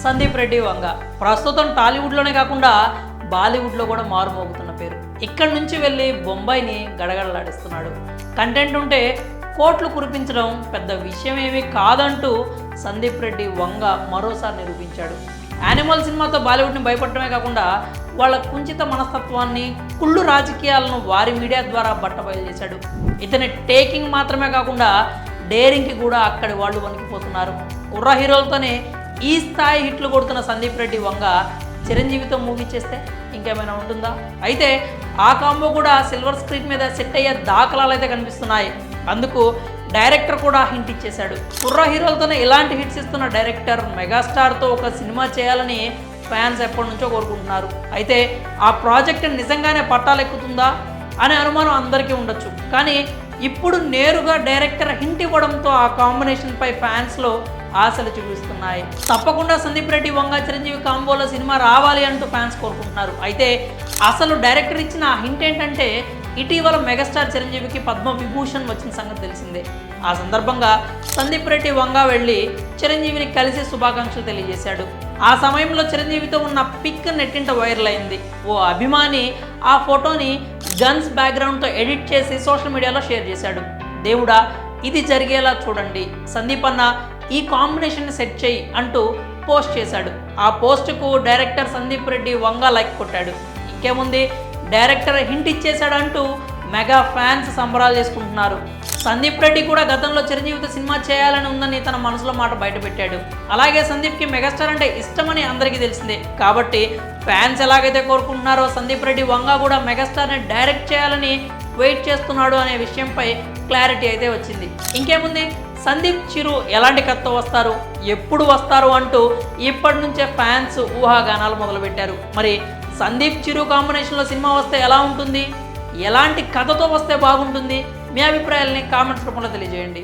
సందీప్ రెడ్డి వంగ ప్రస్తుతం టాలీవుడ్లోనే కాకుండా బాలీవుడ్లో కూడా మారుమోగుతున్న పేరు. ఇక్కడి నుంచి వెళ్ళి బొంబాయిని గడగడలాడిస్తున్నాడు. కంటెంట్ ఉంటే కోట్లు కురిపించడం పెద్ద విషయం ఏమీ కాదంటూ సందీప్ రెడ్డి వంగ మరోసారి నిరూపించాడు. యానిమల్ సినిమాతో బాలీవుడ్ని భయపడటమే కాకుండా వాళ్ళ కుంచిత మనస్తత్వాన్ని, కుళ్ళు రాజకీయాలను వారి మీడియా ద్వారా బట్టబయలు చేశాడు. ఇతని టేకింగ్ మాత్రమే కాకుండా డేరింగ్కి కూడా అక్కడి వాళ్ళు వణికిపోతున్నారు. కుర్ర హీరోలతోనే ఈ స్థాయి హిట్లు కొడుతున్న సందీప్ రెడ్డి వంగ చిరంజీవితో మూవీ చేస్తే ఇంకేమైనా ఉంటుందా? అయితే ఆ కాంబో కూడా సిల్వర్ స్క్రీన్ మీద సెట్ అయ్యే దాఖలాలు అయితే కనిపిస్తున్నాయి. అందుకు డైరెక్టర్ కూడా హింట్ ఇచ్చేశాడు. కుర్ర హీరోలతోనే ఇలాంటి హిట్స్ ఇస్తున్న డైరెక్టర్ మెగాస్టార్తో ఒక సినిమా చేయాలని ఫ్యాన్స్ ఎప్పటి నుంచో కోరుకుంటున్నారు. అయితే ఆ ప్రాజెక్ట్ నిజంగానే పట్టాలెక్కుతుందా అనే అనుమానం అందరికీ ఉండొచ్చు. కానీ ఇప్పుడు నేరుగా డైరెక్టర్ హింట్ ఇవ్వడంతో ఆ కాంబినేషన్పై ఫ్యాన్స్లో ఆశలు చూపిస్తున్నాయి. తప్పకుండా సందీప్ రెడ్డి వంగ చిరంజీవి కాంబోలో సినిమా రావాలి అంటూ ఫ్యాన్స్ కోరుకుంటున్నారు. అయితే అసలు డైరెక్టర్ ఇచ్చిన ఆ హింట్ ఏంటంటే, ఇటీవల మెగాస్టార్ చిరంజీవికి పద్మ విభూషణ్ వచ్చిన సంగతి తెలిసిందే. ఆ సందర్భంగా సందీప్ రెడ్డి వంగ వెళ్ళి చిరంజీవిని కలిసి శుభాకాంక్షలు తెలియజేశాడు. ఆ సమయంలో చిరంజీవితో ఉన్న పిక్ నెట్టింట వైరల్ అయింది. ఓ అభిమాని ఆ ఫోటోని గన్స్ బ్యాక్గ్రౌండ్తో ఎడిట్ చేసి సోషల్ మీడియాలో షేర్ చేశాడు. దేవుడా, ఇది జరిగేలా చూడండి, సందీప్ అన్న ఈ కాంబినేషన్ సెట్ చేయి అంటూ పోస్ట్ చేశాడు. ఆ పోస్టుకు డైరెక్టర్ సందీప్ రెడ్డి వంగ లైక్ కొట్టాడు. ఇంకేముంది, డైరెక్టర్ హింట్ ఇచ్చేశాడు అంటూ మెగా ఫ్యాన్స్ సంబరాలు చేసుకుంటున్నారు. సందీప్ రెడ్డి కూడా గతంలో చిరంజీవితో సినిమా చేయాలని ఉందని తన మనసులో మాట బయటపెట్టాడు. అలాగే సందీప్కి మెగాస్టార్ అంటే ఇష్టమని అందరికీ తెలిసిందే. కాబట్టి ఫ్యాన్స్ ఎలాగైతే కోరుకుంటున్నారో సందీప్ రెడ్డి వంగ కూడా మెగాస్టార్ని డైరెక్ట్ చేయాలని వెయిట్ చేస్తున్నాడు అనే విషయంపై క్లారిటీ అయితే వచ్చింది. ఇంకేముంది, సందీప్ చిరు ఎలాంటి కథతో వస్తారు, ఎప్పుడు వస్తారు అంటూ ఇప్పటి నుంచే ఫ్యాన్స్ ఊహాగానాలు మొదలుపెట్టారు. మరి సందీప్ చిరు కాంబినేషన్లో సినిమా వస్తే ఎలా ఉంటుంది, ఎలాంటి కథతో వస్తే బాగుంటుంది, మీ అభిప్రాయాలని కామెంట్స్ రూపంలో తెలియజేయండి.